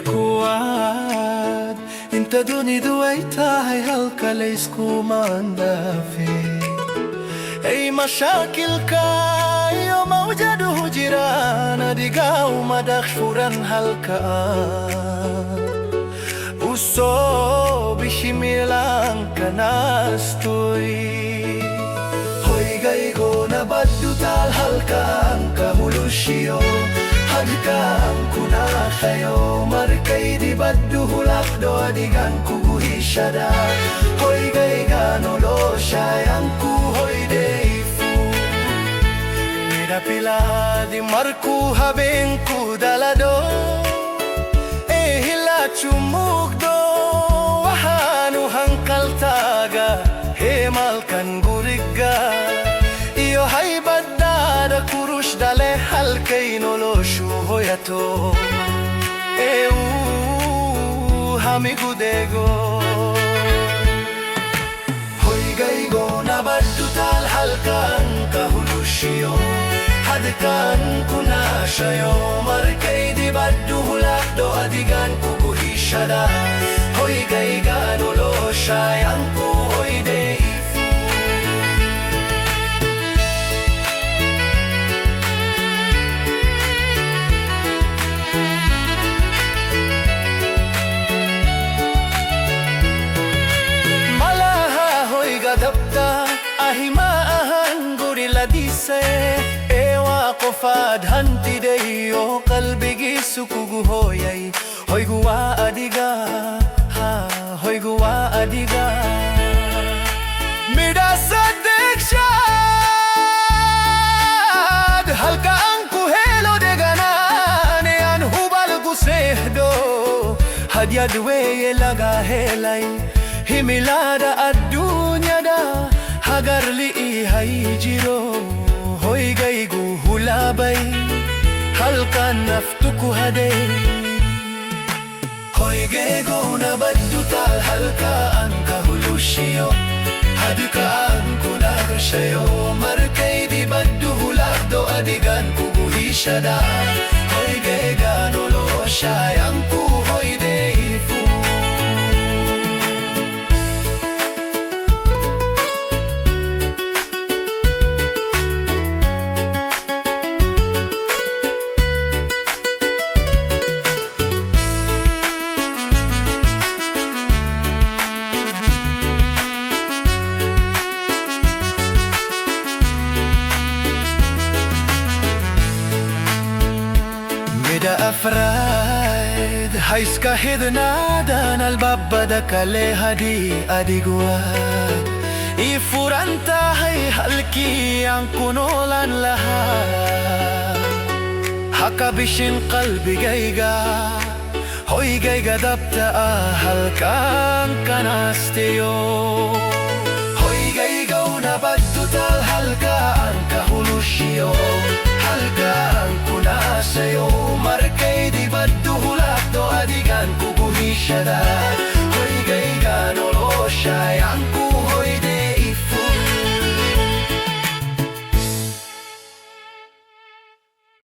kuad Inta dunidu ay tahay halka laysku mandafe Ay mashakil kayo mawjadu jiran Adigaw madakshuran halka Uso bishimilang kanastoy Hoy gaygo na badutal halkang kahulusyo Hagkang kuna kayo markay di baduhulak do adigan kuguhisyada Hoy gaygano lo siyang kuhoy deifu Midapila di marku habing kudalado Chumugdo wahanu hangkal taga hemalkan guriga iyo hay badada kurush dale halkay noloshu hoyato hamigudego hoy gaygo na badutal halkan kahulusyo hadkan kuna shayo markay di baduhulak do adigan kuguhisyada hoy gaygan ulo siyang kuhoy deifu malaha hoy gadapta ahimaahan gurila dise Fad hanti deyo kalbigi sukuguhoyay Hoy guwa adiga hoy guwa adiga Midasad dekshad halka ang kuhelo de ganane an hubal gusehdo hadyad weye laga helay himilada ad dunyada hagarli ihay jiro Hoy gaygu hulabay halkan naftuku haday Hoy gaygu na badutal halkaan kahulusyo Hadkaan kunakasyayo markay di baduhulak do adigan kuguhisyada Hoy gaygan ulo siyang kuhoy deifu أفراد حيث كهدنا الباب دكالي هدي أديقواد إفورانتا هاي هالكي ينكونولان لها حكا بشين قلبي جايجا هوي جايجا دبتا هالكان كناستيو هوي جايجا ونبدو تال هالكان كهولوشيو halkan kuna sayo markay di baduhulak do adigan kuguhisyada Hoy gaygan ulo siyang